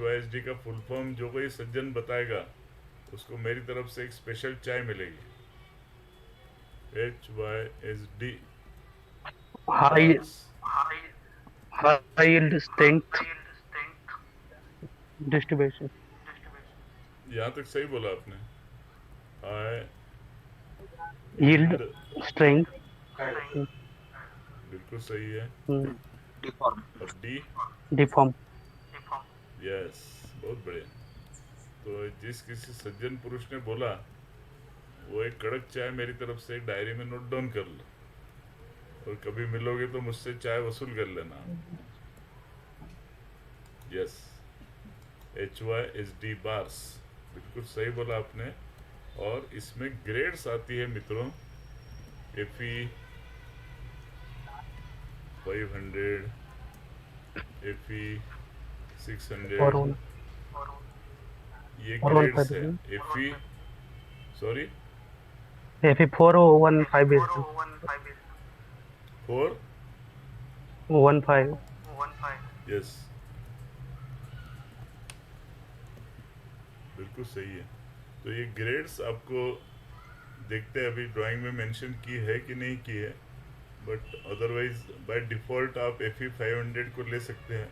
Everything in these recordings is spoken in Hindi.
HYSD का फुल फॉर्म जो कोई सज्जन बताएगा उसको मेरी तरफ से एक स्पेशल चाय मिलेगी। HYSD high bars. high yield strength distribution. यहाँ तक सही बोला आपने। High Yield yield. strength. बिल्कुल सही है। Hmm. और डी। Deform. यस, बहुत बढ़िया। तो जिस किसी सज्जन पुरुष ने बोला वो एक कड़क चाय मेरी तरफ से एक डायरी में नोट डाउन कर लो, और कभी मिलोगे तो मुझसे चाय वसूल कर लेना। यस, HYSD बार्स, बिल्कुल सही बोला आपने। और इसमें ग्रेड्स आती है मित्रों। FE 500, FE Or 600, one ये or one five ग्रेड्स है। is FE, sorry, F 401 5 is 4, 15. Yes, बिल्कुल सही है। तो ये ग्रेड्स आपको देखते हैं अभी ड्राइंग में मेंशन की है कि नहीं की है, बट अदरवाइज बाय डिफ़ॉल्ट आप FE 500 को ले सकते हैं।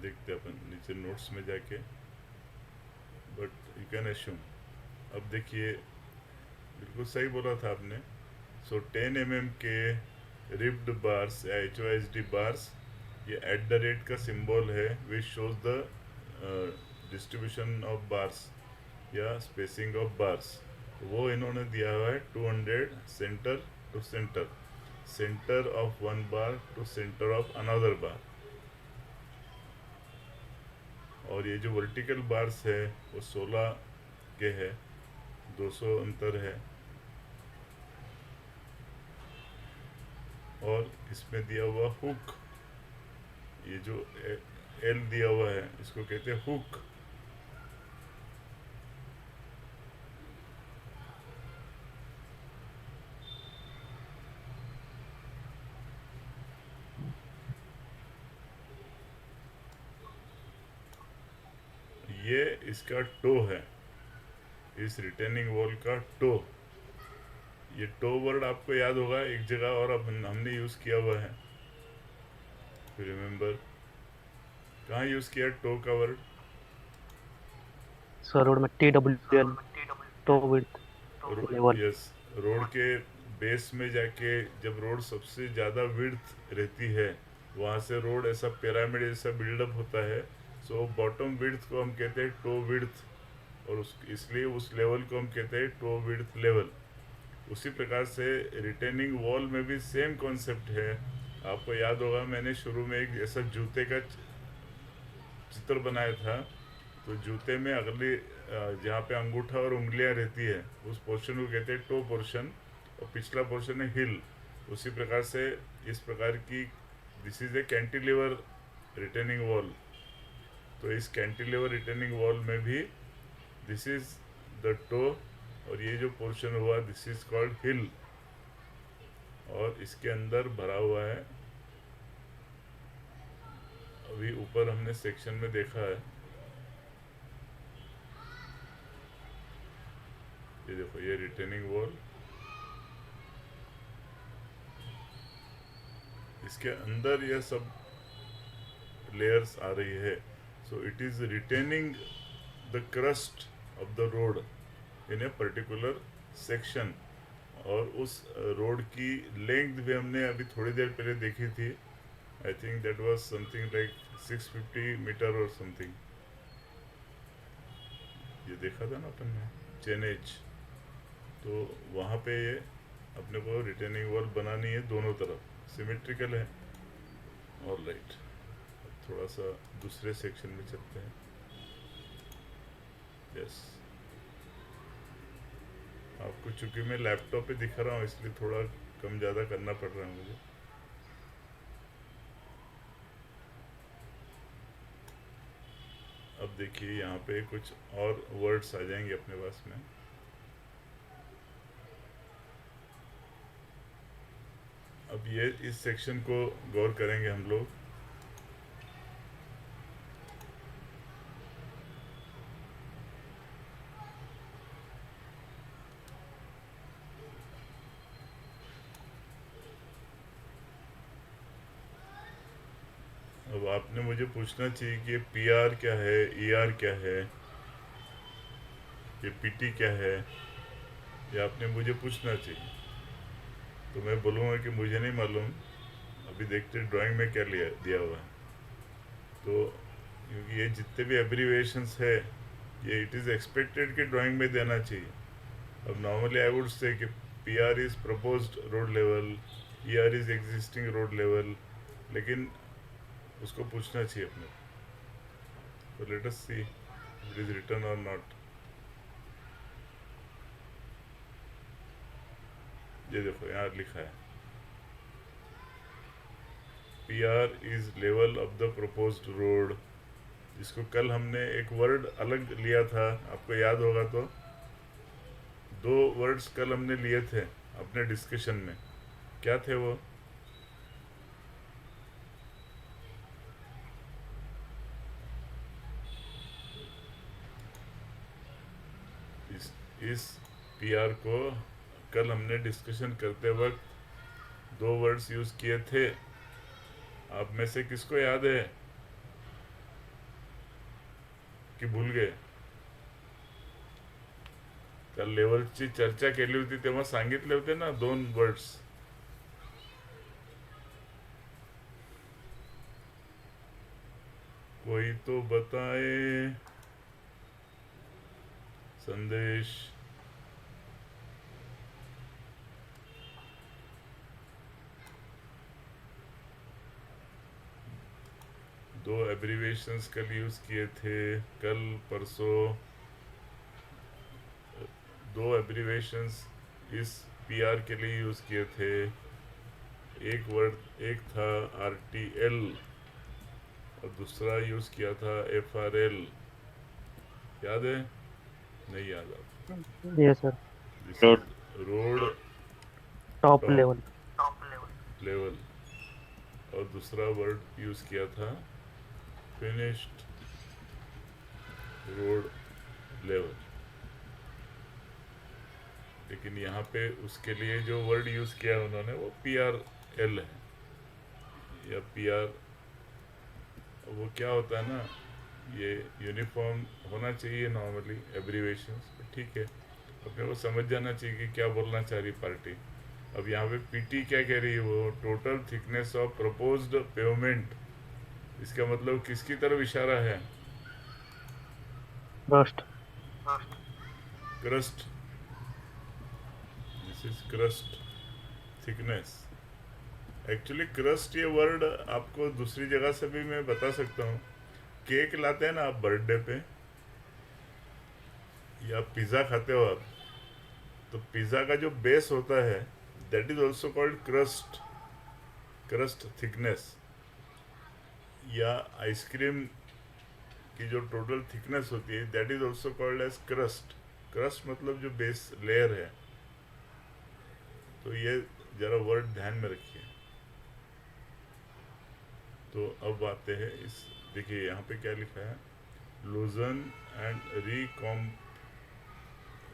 देखते हैं अपन नीचे नोट्स में जाके, बट यू कैन एश्यूम। अब देखिए, बिल्कुल सही बोला था आपने। सो 10 mm के रिब्ड बार्स या HYSD बार्स, ये एट द रेट का सिंबल है which shows the distribution of bars या स्पेसिंग ऑफ बार्स। वो इन्होंने दिया हुआ है 200 centre to centre, centre of one bar to centre of another bar. और ये जो वर्टिकल बार्स है वो 16 के है, 200 अंतर है। और इसमें दिया हुआ हुक, ये जो एल दिया हुआ है इसको कहते हैं हुक। ये इसका टो है, इस रिटेनिंग वॉल का टो। ये टो वर्ड आपको याद होगा एक जगह और अब हमने यूज़ किया हुआ है, रिमेम्बर कहाँ यूज़ किया टो का वर्ड? So road में TWL toe width level. Yes, road के बेस में जाके जब रोड सबसे ज़्यादा विड्थ रहती है वहाँ से रोड ऐसा पिरामिड जैसा बिल्डअप होता है। सो बॉटम विड्थ को हम कहते हैं टो विड्थ, और उस इसलिए उस लेवल को हम कहते हैं टो विड्थ लेवल। उसी प्रकार से रिटेनिंग वॉल में भी सेम कॉन्सेप्ट है। आपको याद होगा मैंने शुरू में एक ऐसा जूते का चित्र बनाया था। तो जूते में अगली जहाँ पे अंगूठा और उंगलियाँ रहती है उस पोर्शन को कहते हैं टो पोर्शन, और पिछला पोर्शन है हिल। उसी प्रकार से इस प्रकार की this is a cantilever retaining wall. तो इस कैंटिलीवर रिटेनिंग वॉल में भी दिस इज द टो, और ये जो पोर्शन हुआ दिस इज कॉल्ड हिल, और इसके अंदर भरा हुआ है। अभी ऊपर हमने सेक्शन में देखा है, ये देखो ये रिटेनिंग वॉल, इसके अंदर यह सब लेयर्स आ रही है। So it is retaining the crust of the road in a particular section. और उस रोड की लेंथ भी हमने अभी थोड़ी देर पहले देखी थी। I think that was something like 650 metre और समथिंग। ये देखा था ना अपन ने, 10H। तो वहाँ पे ये अपने को रिटेनिंग वॉल बनानी है, दोनों तरफ सिमेट्रिकल है। और राइट, थोड़ा सा दूसरे सेक्शन में चलते हैं। यस, आपको चूंकि मैं लैपटॉप पे दिखा रहा हूँ इसलिए थोड़ा कम ज़्यादा करना पड़ रहा है मुझे। अब देखिए यहाँ पे कुछ और वर्ड्स आ जाएंगे अपने पास में। अब अब ये इस सेक्शन को गौर करेंगे हम लोग। अब आपने मुझे पूछना चाहिए कि पी आर क्या है, ई आर क्या है, ये पी टी क्या है, ये आपने मुझे पूछना चाहिए। तो मैं बोलूँगा कि मुझे नहीं मालूम, अभी देखते ड्राइंग में क्या लिया दिया हुआ है। तो क्योंकि ये जितने भी एब्रीविएशंस है ये इट इज़ एक्सपेक्टेड कि ड्राइंग में देना चाहिए। अब नॉर्मली आई वुड से कि P R is proposed road level, E R is existing road level, लेकिन उसको पूछना चाहिए अपने। तो let us see it is written और नॉट। ये देखो यहाँ लिखा है P R is level of the proposed road, जिसको कल हमने एक वर्ड अलग लिया था, आपको याद होगा तो 2 वर्ड्स कल हमने लिए थे अपने डिस्कशन में। क्या थे वो? इस पी आर को कल हमने डिस्कशन करते वक्त 2 वर्ड्स यूज किए थे। आप में से किसको याद है की भूल गए? कल लेवलची चर्चा केली होती तेव्हा सांगितले होते ना 2 वर्ड्स। कोई तो बताए संदेश। दो एब्रीविएशंस कल यूज किए थे, कल परसों 2 एब्रीविएशंस इस पीआर के लिए यूज किए थे। एक था RTL और दूसरा यूज किया था FRL। याद है? नहीं याद आप? Yes sir. This is road top top level. Level, और दूसरा वर्ड यूज किया था फिनिश्ड रोड लेवल। लेकिन यहाँ पे उसके लिए जो वर्ड यूज किया उन्होंने वो PRL है या PR। वो क्या होता है ना, ये यूनिफॉर्म होना चाहिए नॉर्मली एब्रीवेशंस, ठीक है, अपने को समझ जाना चाहिए कि क्या बोलना चाह रही पार्टी। अब यहाँ पे PT क्या कह रही है, वो total thickness of proposed pavement. इसका मतलब किसकी तरफ इशारा है? Rust. Crust. This is crust thickness. Actually crust ये वर्ड आपको दूसरी जगह से भी मैं बता सकता हूँ। केक लाते हैं ना आप बर्थडे पे, या पिज़्ज़ा खाते हो आप, तो पिज़्ज़ा का जो बेस होता है that is also called crust, crust thickness. या आइसक्रीम की जो टोटल थिकनेस होती है that is also called as crust. Crust मतलब जो बेस लेयर है। तो ये जरा वर्ड ध्यान में रखिए। तो अब आते हैं इस, देखिए यहाँ पे क्या लिखा है, लूजन एंड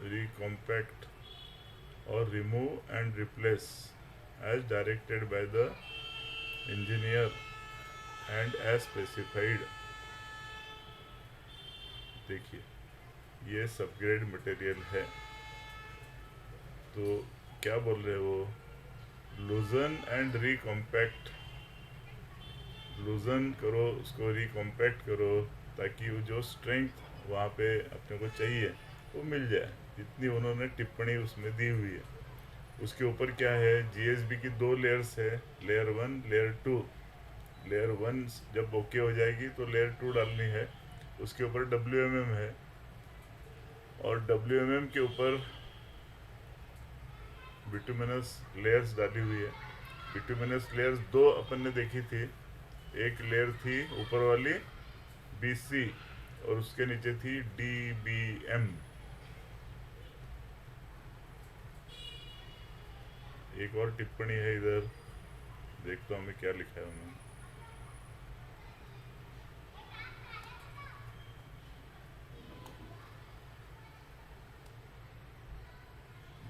रिकॉम्पैक्ट और remove and replace as directed by the engineer and as specified. देखिए ये सबग्रेड मटेरियल है, तो क्या बोल रहे हो, लूजन एंड रिकॉम्पैक्ट। लूजन करो उसको, रिकॉम्पैक्ट करो, ताकि वो जो स्ट्रेंथ वहाँ पे अपने को चाहिए वो मिल जाए, जितनी उन्होंने टिप्पणी उसमें दी हुई है। उसके ऊपर क्या है, GSB की 2 लेयर्स है, लेयर 1 लेयर 2। लेयर 1 जब ओके हो जाएगी तो लेयर 2 डालनी है। उसके ऊपर WMM है, और WMM के ऊपर बिटुमिनस लेयर्स डाली हुई है। बिटुमिनस लेयर्स 2 अपन ने देखी थी। एक लेयर थी ऊपर वाली BC, और उसके नीचे थी DBM। एक और टिप्पणी है इधर, देखता हूँ मैं क्या लिखा है उन्होंने।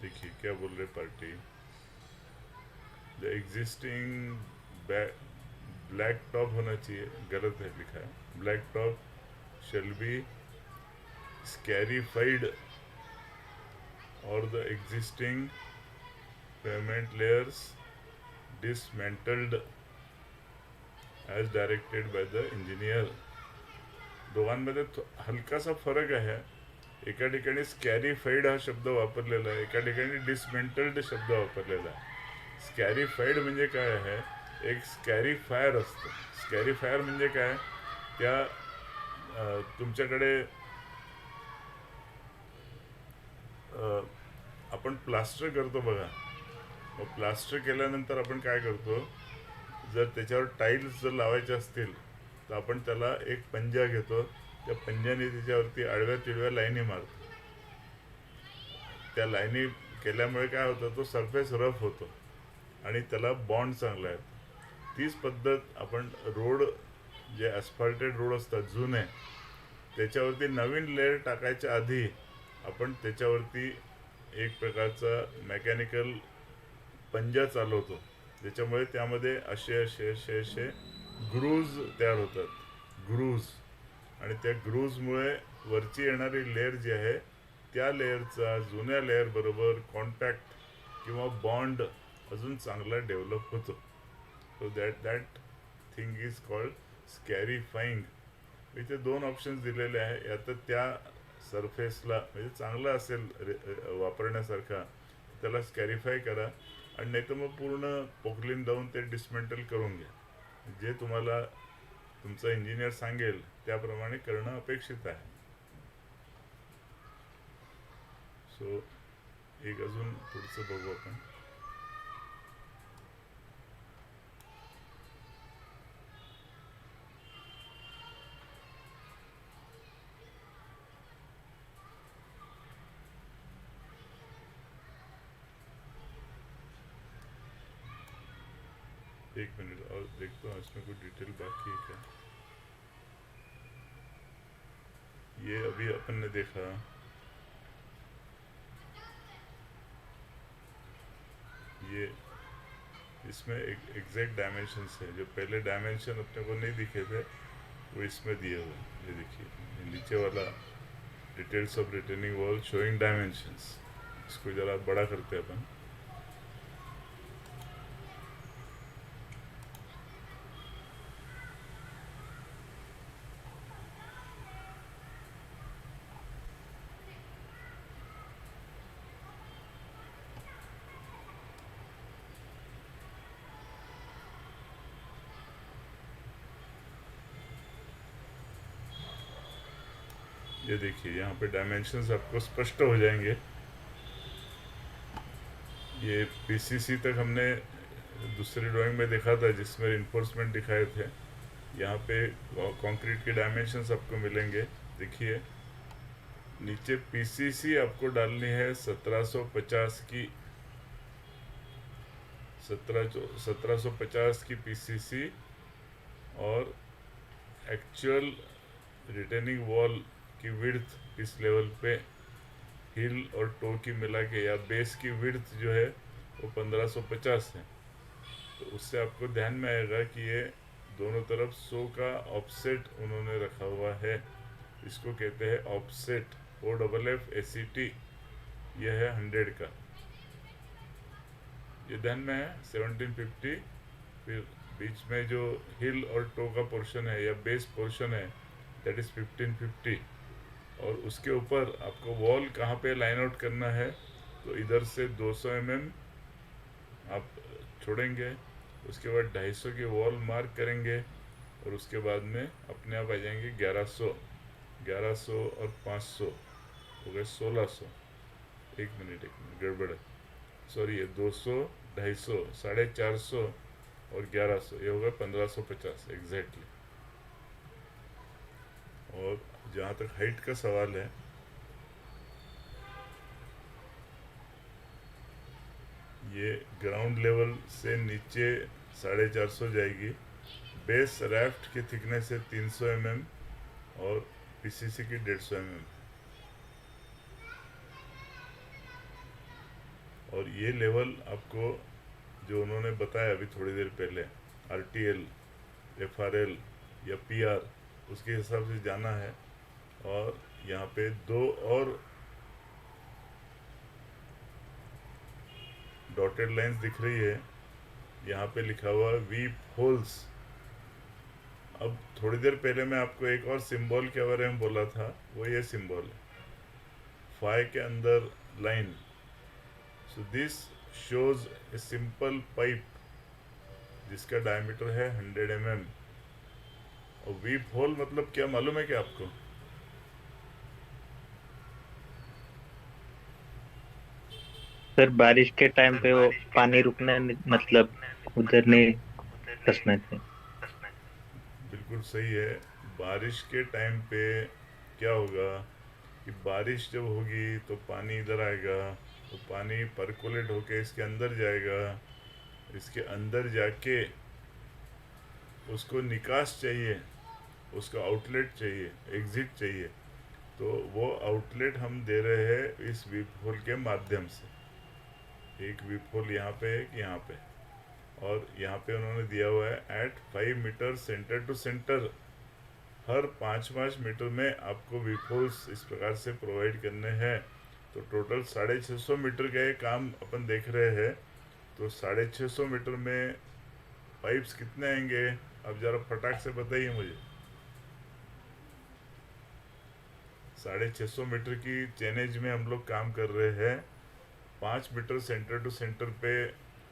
देखिए क्या बोल रहे party. The existing black top होना चाहिए, गलत है लिखा है। Black top shall be scarified or the existing pavement layers dismantled as directed by the engineer. दोघांमध्ये हलकासा फरक आहे. एका ठिकाणी स्कॅरिफाईड हा शब्द वापरलेला आहे, एका ठिकाणी डिसमेंटल्ड शब्द वापरलेला आहे. स्कॅरिफाईड म्हणजे काय आहे, एक स्कॅरिफायर असतं. स्कॅरिफायर म्हणजे काय, त्या तुमच्याकडे आपण प्लास्टर करतो बघा. मग प्लास्टर केल्यानंतर आपण काय करतो, जर त्याच्यावर टाईल्स जर लावायचे असतील तर आपण त्याला एक पंजा घेतो, त्या पंजाने त्याच्यावरती आडव्या तिडव्या लाईनी मारतो. त्या लाईनी केल्यामुळे काय होतं, तो सरफेस रफ होतो आणि त्याला बॉन्ड चांगला आहे. तीच पद्धत आपण रोड, जे ॲस्फाल्टेड रोड असतात जुने, त्याच्यावरती नवीन लेअर टाकायच्या आधी आपण त्याच्यावरती एक प्रकारचा मेकॅनिकल पंजा चालवतो, ज्याच्यामुळे त्यामध्ये असे असे असे असे ग्रूज तयार होतात. ग्रूज, आणि त्या ग्रूजमुळे वरची येणारी लेअर जी आहे त्या लेअरचा जुन्या लेअर बरोबर कॉन्टॅक्ट किंवा बॉन्ड अजून चांगला डेव्हलप होतो. So that thing is called scarifying. इथे दोन ऑप्शन्स दिलेले आहे. आता त्या सरफेसला म्हणजे चांगला असेल वापरण्यासारखा, त्याला स्कॅरिफाय करा, आणि नाही तर मग पूर्ण पोकलिन लावून ते डिसमेंटल करून घ्या. जे तुम्हाला तुमचा इंजिनियर सांगेल त्याप्रमाणे करणं अपेक्षित आहे. सो एक अजून पुढचं बघू आपण. एक मिनट और देखता हूँ इसमें कोई डिटेल बाकी है क्या. ये अभी अपन ने देखा, ये इसमें एग्जैक्ट डायमेंशंस है. जो पहले डायमेंशन अपने को नहीं दिखे थे वो इसमें दिए हुए हैं. ये देखिए नीचे वाला details of returning wall showing dimensions. इसको ज़रा बड़ा करते हैं अपन. ये देखिए यहाँ पे डायमेंशंस आपको स्पष्ट हो जाएंगे. ये पीसीसी तक हमने दूसरी ड्राइंग में देखा था जिसमें रिइंफोर्समेंट दिखाए थे. यहाँ पे कंक्रीट के डायमेंशंस आपको मिलेंगे. देखिए नीचे पीसीसी आपको डालनी है 1750 की, 1750 की पीसीसी, और एक्चुअल रिटर्निंग वॉल की विड्थ इस लेवल पे हिल और टो की मिला के, या बेस की विड्थ जो है वो 1550 है. तो उससे आपको ध्यान में आएगा कि ये दोनों तरफ 100 का ऑफसेट उन्होंने रखा हुआ है. इसको कहते हैं ऑफसेट, OFFACT. यह है 100 का. ये ध्यान में है 1750. फिर बीच में जो हिल और टो का पोर्शन है या बेस पोर्शन है दैट इज 1550. और उसके ऊपर आपको वॉल कहाँ पे लाइन आउट करना है, तो इधर से 200 mm आप छोड़ेंगे. उसके बाद 250 की वॉल मार्क करेंगे, और उसके बाद में अपने आप आ जाएंगे 1100 और 500 हो गए 1600. एक मिनट गड़बड़ है, सॉरी. ये 200, 250, 450 और 1100, ये होगा 1550 एग्जैक्टली. और जहाँ तक हाइट का सवाल है, ये ग्राउंड लेवल से नीचे 450 जाएगी। बेस राफ्ट की थिकनेस है 300 mm और पीसीसी की 150 mm। और ये लेवल आपको जो उन्होंने बताया अभी थोड़ी देर पहले, RTL, FRL या PR, उसके हिसाब से जाना है। और यहाँ पे दो और डॉटेड लाइंस दिख रही है, यहाँ पे लिखा हुआ है वीप होल्स। अब थोड़ी देर पहले मैं आपको एक और सिंबल के बारे में बोला था, वो ये सिंबल है, फाई के अंदर line. So this shows a simple pipe जिसका डायमीटर है 100 mm। और वीप होल मतलब क्या मालूम है क्या आपको? सर बारिश के टाइम पे वो पानी रुकना मतलब उधर नहीं फंसना चाहिए। बिल्कुल सही है। बारिश के टाइम पे क्या होगा कि बारिश जब होगी तो पानी इधर आएगा, तो पानी परकोलेट होके इसके अंदर जाएगा, इसके अंदर जाके उसको निकास चाहिए, उसका आउटलेट चाहिए, एग्जिट चाहिए। तो वो आउटलेट हम दे रहे हैं इस वीप होल के माध्यम से। एक वीप होल यहाँ पे, एक यहाँ पे, और यहाँ पे उन्होंने दिया हुआ है at 5 metre centre to centre. हर 5-5 मीटर में आपको वीप होल्स इस प्रकार से प्रोवाइड करने हैं। तो टोटल 650 मीटर का ये काम अपन देख रहे हैं। तो 650 मीटर में पाइप्स कितने आएंगे? अब जरा फटाक से बताइए मुझे। 650 मीटर की चेनेज में हम लोग काम कर रहे हैं। 5 मीटर सेंटर टू सेंटर पे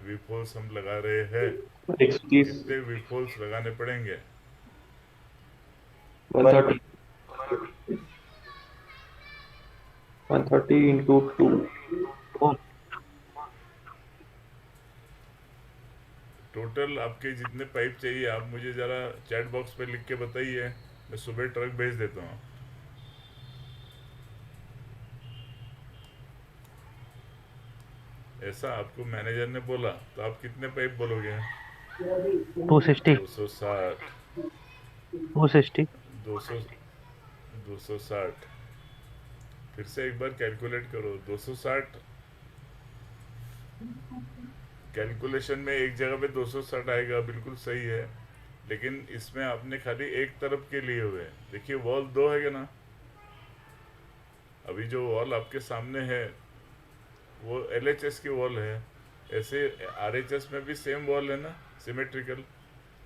वीप होल्स हम लगा रहे हैं। 130 कितने वीप होल्स लगाने पड़ेंगे? 130 130 into 2। टोटल आपके जितने पाइप चाहिए आप मुझे ज़रा चैट बॉक्स पे लिख के बताइए, मैं सुबह ट्रक भेज देता हूँ। ऐसा आपको मैनेजर ने बोला तो आप कितने पाइप बोलोगे? 260 260। 260 200 260। फिर से एक बार कैलकुलेट करो। 260 कैलकुलेशन में एक जगह पे 260 आएगा, बिल्कुल सही है। लेकिन इसमें आपने खाली एक तरफ के लिए हुए हैं। देखिए वॉल दो है ना, अभी जो वॉल आपके सामने है वो LHS की वॉल है। ऐसे RHS में भी सेम वॉल है ना, सिमेट्रिकल।